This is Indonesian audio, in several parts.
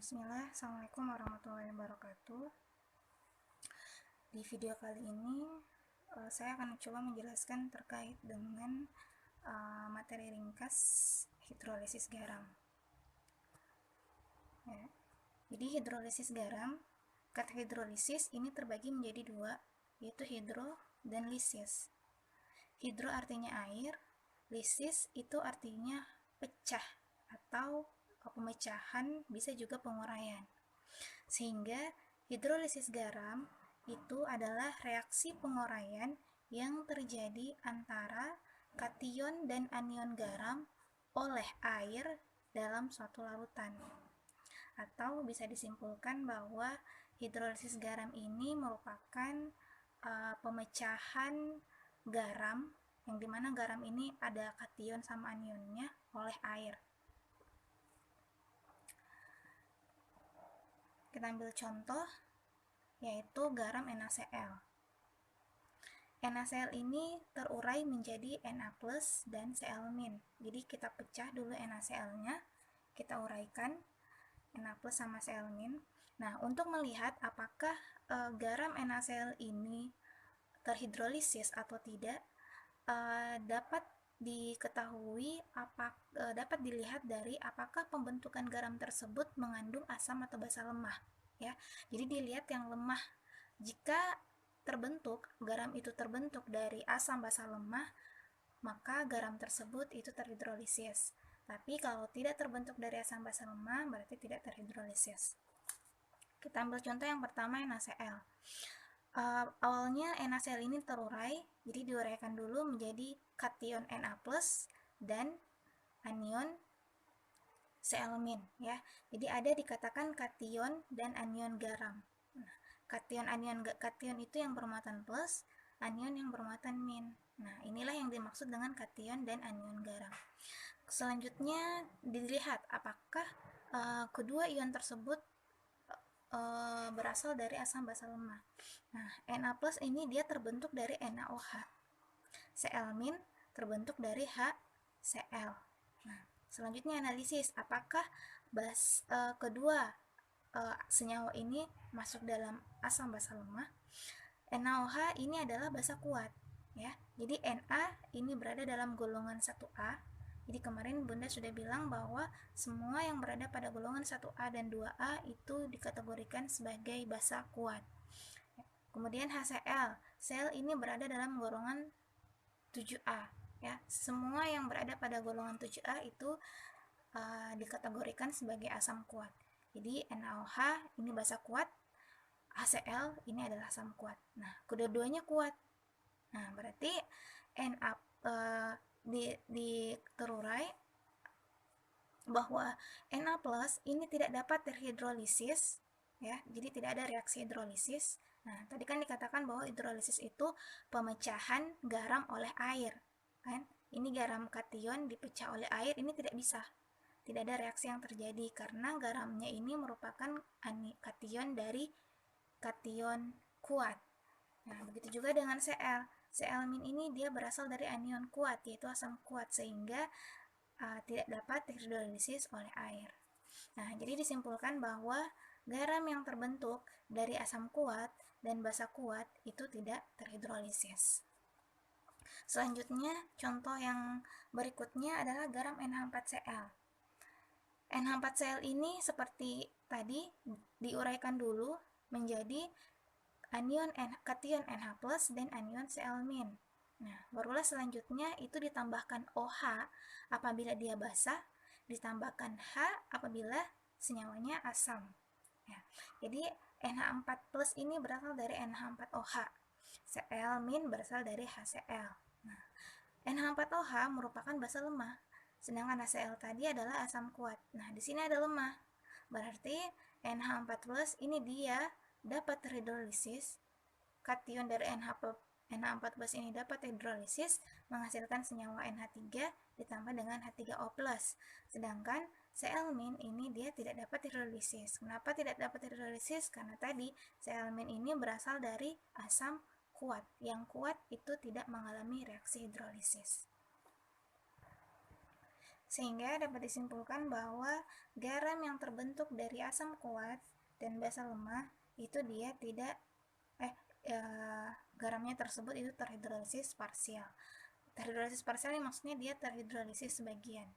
Bismillah, Assalamualaikum warahmatullahi wabarakatuh. Di video kali ini saya akan coba menjelaskan terkait dengan materi ringkas hidrolisis garam. Ya. Jadi hidrolisis garam, kata hidrolisis ini terbagi menjadi dua, yaitu hidro dan lisis. Hidro artinya air, lisis itu artinya pecah atau pemecahan, bisa juga penguraian. Sehingga hidrolisis garam itu adalah reaksi penguraian yang terjadi antara kation dan anion garam oleh air dalam suatu larutan. Atau bisa disimpulkan bahwa hidrolisis garam ini merupakan pemecahan garam, yang dimana garam ini ada kation sama anionnya oleh air. Kita ambil contoh, yaitu garam NaCl. NaCl ini terurai menjadi Na+ dan Cl-. Jadi kita pecah dulu NaCl-nya, kita uraikan Na+ sama Cl-. Nah, untuk melihat apakah garam NaCl ini terhidrolisis atau tidak, dapat diketahui dapat dilihat dari apakah pembentukan garam tersebut mengandung asam atau basa lemah, ya. Jadi dilihat yang lemah. Jika garam itu terbentuk dari asam basa lemah, maka garam tersebut itu terhidrolisis. Tapi kalau tidak terbentuk dari asam basa lemah, berarti tidak terhidrolisis. Kita ambil contoh yang pertama, NaCl. Awalnya NaCl ini terurai, jadi diuraikan dulu menjadi kation Na+ dan anion Cl-, ya. Jadi ada dikatakan kation dan anion garam. Nah, kation itu yang bermuatan plus, anion yang bermuatan min. Nah, inilah yang dimaksud dengan kation dan anion garam. Selanjutnya dilihat apakah kedua ion tersebut berasal dari asam basa lemah. Nah, Na+ ini dia terbentuk dari NaOH. Cl- terbentuk dari HCl. Nah, selanjutnya analisis apakah kedua senyawa ini masuk dalam asam basa lemah. NaOH ini adalah basa kuat, ya. Jadi Na ini berada dalam golongan 1A. Jadi kemarin Bunda sudah bilang bahwa semua yang berada pada golongan 1A dan 2A itu dikategorikan sebagai basa kuat. Kemudian HCl, sel ini berada dalam golongan 7A, ya. Semua yang berada pada golongan 7A itu dikategorikan sebagai asam kuat. Jadi NaOH ini basa kuat, HCl ini adalah asam kuat. Nah, kedua-duanya kuat. Nah, berarti Na terurai bahwa Na+ ini tidak dapat terhidrolisis, ya. Jadi tidak ada reaksi hidrolisis. Nah, tadi kan dikatakan bahwa hidrolisis itu pemecahan garam oleh air, kan? Ini garam kation dipecah oleh air, ini tidak bisa. Tidak ada reaksi yang terjadi karena garamnya ini merupakan kation dari kation kuat. Nah, begitu juga dengan Cl. Cl- ini dia berasal dari anion kuat, yaitu asam kuat, sehingga tidak dapat terhidrolisis oleh air. Nah, jadi disimpulkan bahwa garam yang terbentuk dari asam kuat dan basa kuat itu tidak terhidrolisis. Selanjutnya, contoh yang berikutnya adalah garam NH4Cl. NH4Cl ini seperti tadi diuraikan dulu menjadi kation NH+ dan anion Cl-. Nah, barulah selanjutnya itu ditambahkan OH apabila dia basah, ditambahkan H apabila senyawanya asam. Ya, jadi NH4+ ini berasal dari NH4OH. Cl- berasal dari HCl. Nah, NH4OH merupakan basa lemah, sedangkan HCl tadi adalah asam kuat. Nah, di sini ada lemah. Berarti NH4+ ini dia dapat terhidrolisis. Kation dari NH4+ ini dapat hidrolisis menghasilkan senyawa NH3 ditambah dengan H3O+. Sedangkan Cl- ini dia tidak dapat hidrolisis. Kenapa tidak dapat hidrolisis? Karena tadi Cl- ini berasal dari asam kuat. Yang kuat itu tidak mengalami reaksi hidrolisis. Sehingga dapat disimpulkan bahwa garam yang terbentuk dari asam kuat dan basa lemah itu dia tidak garamnya tersebut itu terhidrolisis parsial. Terhidrolisis parsial ini maksudnya dia terhidrolisis sebagian.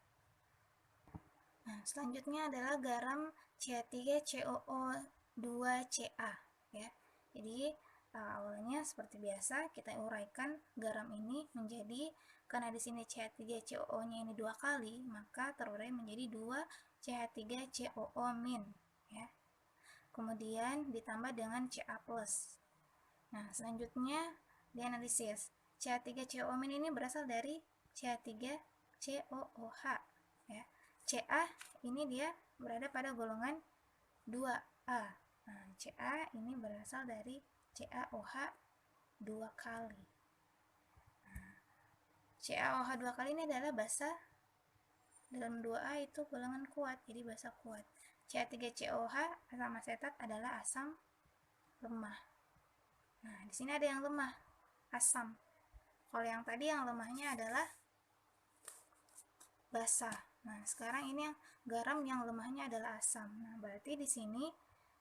Nah, selanjutnya adalah garam CH3COO2Ca ya. Jadi awalnya seperti biasa kita uraikan garam ini menjadi, karena di sini CH3COO-nya ini 2 kali, maka terurai menjadi 2 CH3COO- ya. Kemudian ditambah dengan Ca+. Nah, selanjutnya dianalisis. CH3COO- ini berasal dari CH3COOH ya. Ca ini dia berada pada golongan 2A. Nah, Ca ini berasal dari CaOH 2 kali. Nah, CaOH 2 kali ini adalah basa, dalam 2A itu golongan kuat, jadi basa kuat. Ca3COH asam asetat adalah asam lemah. Nah, di sini ada yang lemah, asam. Kalau yang tadi yang lemahnya adalah basa. Nah, sekarang ini yang garam yang lemahnya adalah asam. Nah, berarti di sini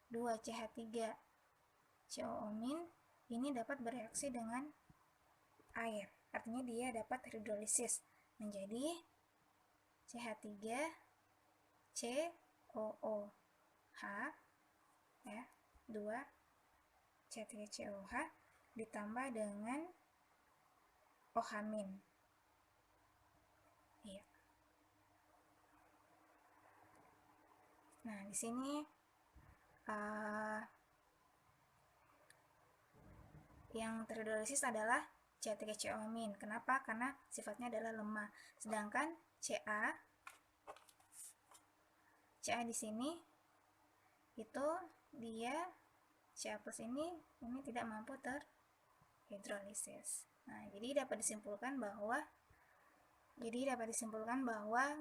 2CH3COO- ini dapat bereaksi dengan air. Artinya dia dapat hidrolisis menjadi CH3COOH ya, 2 CH3COOH ditambah dengan OH-. Iya. Nah, di sini yang terhidrolisis adalah CH3COO-. Kenapa? Karena sifatnya adalah lemah. Sedangkan Ca di sini itu dia Ca+ ini tidak mampu terhidrolisis. Nah, jadi dapat disimpulkan bahwa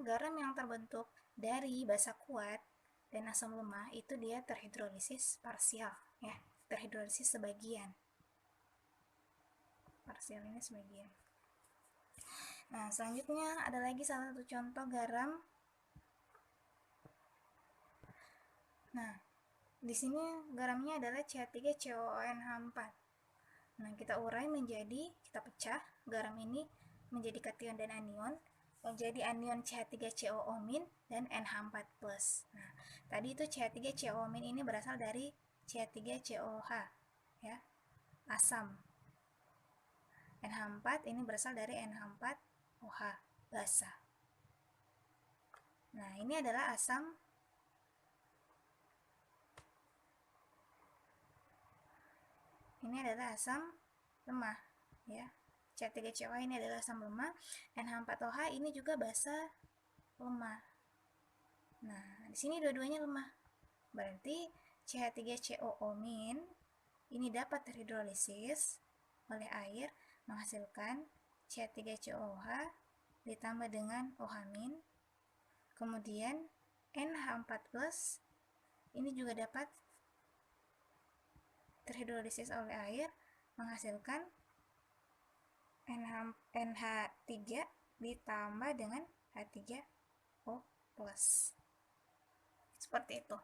garam yang terbentuk dari basa kuat dan asam lemah itu dia terhidrolisis parsial ya, terhidrolisis sebagian. Parsial ini sebagian. Nah, selanjutnya ada lagi salah satu contoh garam. Nah, di sini garamnya adalah CH3COONH4. Nah, kita urai menjadi, kita pecah garam ini menjadi kation dan anion, menjadi anion CH3COO- dan NH4+. Nah, tadi itu CH3COO- ini berasal dari CH3COOH ya, asam. NH4 ini berasal dari NH4OH, basa. Nah, ini adalah asam lemah ya. CH3COOH ini adalah asam lemah, NH4OH ini juga basa lemah. Nah, di sini dua-duanya lemah. Berarti CH3COO- ini dapat terhidrolisis oleh air menghasilkan CH3COOH ditambah dengan OH-, kemudian NH4+ ini juga dapat terhidrolisis oleh air menghasilkan NH3 ditambah dengan H3O+. Seperti itu.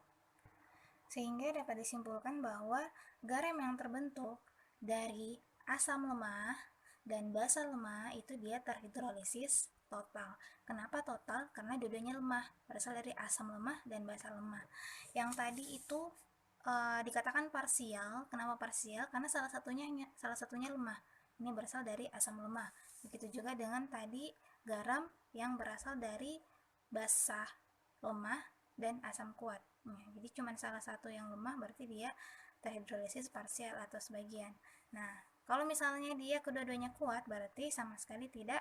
Sehingga dapat disimpulkan bahwa garam yang terbentuk dari asam lemah dan basa lemah itu dia terhidrolisis total. Kenapa total? Karena dua-duanya lemah, berasal dari asam lemah dan basa lemah. Yang tadi itu dikatakan parsial. Kenapa parsial? Karena salah satunya lemah. Ini berasal dari asam lemah. Begitu juga dengan tadi garam yang berasal dari basa lemah dan asam kuat. Nah, jadi cuma salah satu yang lemah, berarti dia terhidrolisis parsial atau sebagian. Nah, kalau misalnya dia kedua-duanya kuat, berarti sama sekali tidak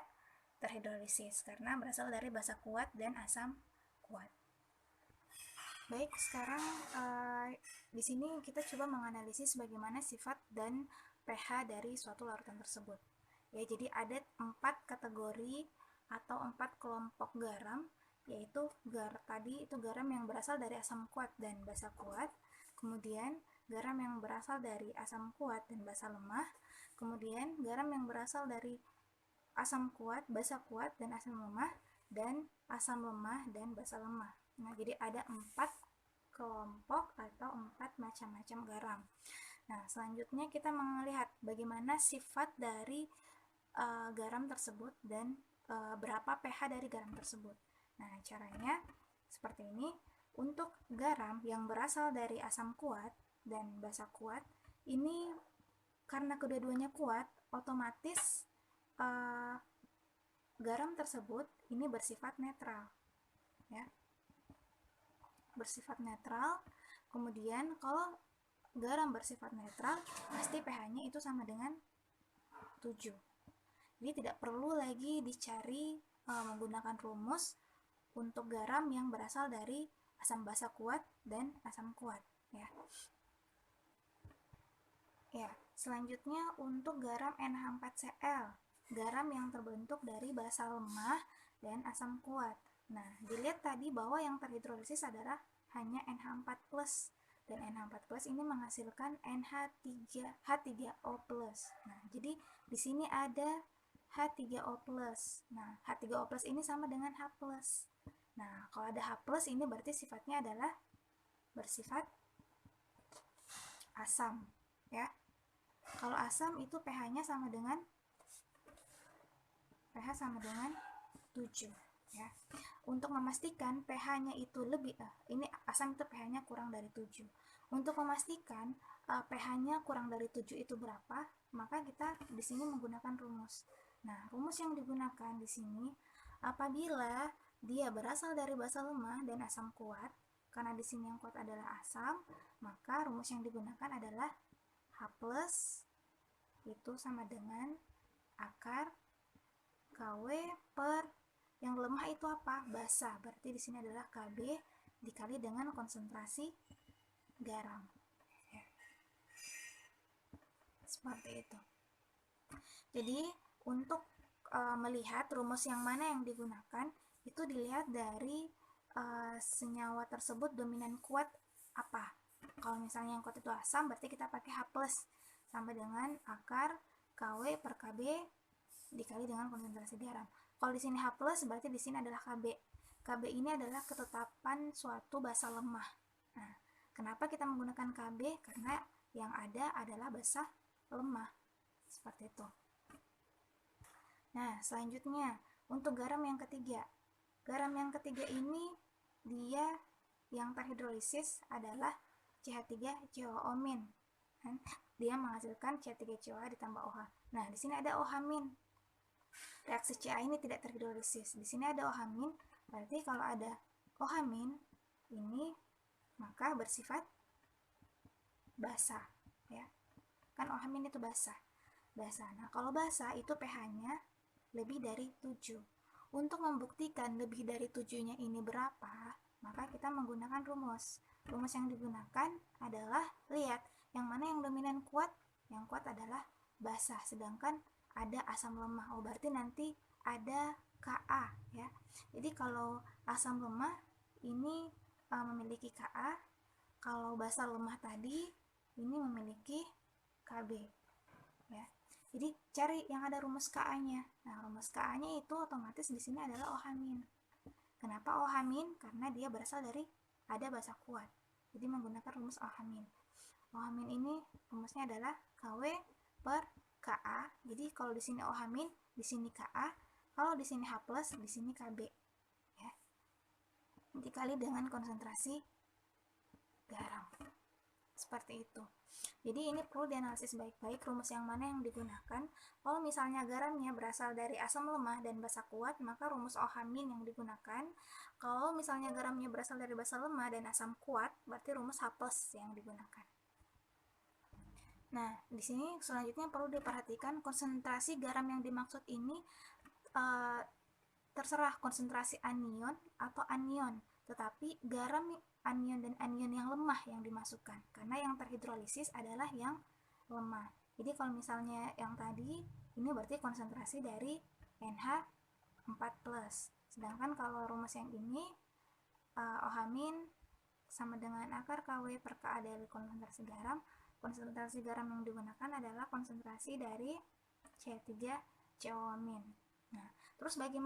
terhidrolisis karena berasal dari basa kuat dan asam kuat. Baik, sekarang di sini kita coba menganalisis bagaimana sifat dan pH dari suatu larutan tersebut. Ya, jadi ada 4 kategori atau 4 kelompok garam, yaitu tadi itu garam yang berasal dari asam kuat dan basa kuat, kemudian garam yang berasal dari asam kuat dan basa lemah, kemudian garam yang berasal dari asam kuat, basa kuat, dan asam lemah, dan asam lemah, dan basa lemah. Nah, jadi ada 4 kelompok atau 4 macam-macam garam. Nah, selanjutnya kita melihat bagaimana sifat dari garam tersebut dan berapa pH dari garam tersebut. Nah, caranya seperti ini. Untuk garam yang berasal dari asam kuat dan basa kuat, ini karena kedua-duanya kuat, otomatis garam tersebut ini bersifat netral, ya, bersifat netral. Kemudian kalau garam bersifat netral, pasti pH-nya itu sama dengan 7. Jadi tidak perlu lagi dicari menggunakan rumus untuk garam yang berasal dari asam basa kuat dan asam kuat, ya. Ya, selanjutnya untuk garam NH4Cl, garam yang terbentuk dari basa lemah dan asam kuat. Nah, dilihat tadi bahwa yang terhidrolisis adalah hanya NH4+, dan NH4+ ini menghasilkan H3O+. Nah, jadi di sini ada H3O+. Nah, H3O+ ini sama dengan H+. Nah, kalau ada H+, ini berarti sifatnya adalah bersifat asam, ya. Kalau asam itu pH-nya sama dengan 7, ya. Untuk memastikan pH-nya itu lebih ini asam itu pH-nya kurang dari 7. Untuk memastikan pH-nya kurang dari 7 itu berapa, maka kita di sini menggunakan rumus. Nah, rumus yang digunakan di sini apabila dia berasal dari basa lemah dan asam kuat, karena di sini yang kuat adalah asam, maka rumus yang digunakan adalah H+ itu sama dengan akar KW per yang lemah itu apa? Basa. Berarti di sini adalah KB dikali dengan konsentrasi garam. Ya. Seperti itu. Jadi untuk melihat rumus yang mana yang digunakan, itu dilihat dari senyawa tersebut dominan kuat apa. Kalau misalnya yang kuat itu asam, berarti kita pakai H+, sama dengan akar KW per KB dikali dengan konsentrasi garam. Kalau di sini H+, berarti di sini adalah KB. KB ini adalah ketetapan suatu basa lemah. Nah, kenapa kita menggunakan KB? Karena yang ada adalah basa lemah. Seperti itu. Nah, selanjutnya untuk garam yang ketiga. Garam yang ketiga ini dia yang terhidrolisis adalah CH3COO-. Dia menghasilkan CH3COA ditambah OH. Nah, di sini ada OH-. Reaksi Ca ini tidak terhidrolisis. Di sini ada OH-, berarti kalau ada OH- ini maka bersifat basa, ya. Kan OH- itu basa. Nah, kalau basa itu pH-nya lebih dari 7. Untuk membuktikan lebih dari 7-nya ini berapa, maka kita menggunakan rumus. Rumus yang digunakan adalah, lihat, yang mana yang dominan kuat? Yang kuat adalah basa, sedangkan ada asam lemah. Oh, berarti nanti ada Ka, ya. Jadi kalau asam lemah ini memiliki Ka, kalau basa lemah tadi ini memiliki Kb, ya. Jadi cari yang ada rumus Ka-nya. Nah, rumus Ka-nya itu otomatis di sini adalah OH-. Kenapa OH-? Karena dia berasal dari ada basa kuat. Jadi menggunakan rumus OH-. OH- ini rumusnya adalah KW per Ka. Jadi kalau di sini OH-, di sini Ka. Kalau di sini H+, di sini Kb. Ya. Dikali dengan konsentrasi garam. Seperti itu. Jadi ini perlu dianalisis baik-baik rumus yang mana yang digunakan. Kalau misalnya garamnya berasal dari asam lemah dan basa kuat, maka rumus OH- yang digunakan. Kalau misalnya garamnya berasal dari basa lemah dan asam kuat, berarti rumus H+ yang digunakan. Nah, di sini selanjutnya perlu diperhatikan konsentrasi garam yang dimaksud ini terserah konsentrasi anion atau anion, tetapi garam anion dan anion yang lemah yang dimasukkan, karena yang terhidrolisis adalah yang lemah. Jadi kalau misalnya yang tadi, ini berarti konsentrasi dari NH4+. Sedangkan kalau rumus yang ini, OH- sama dengan akar KW per Ka dari konsentrasi garam. Konsentrasi garam yang digunakan adalah konsentrasi dari CH3COO-. Nah, terus bagaimana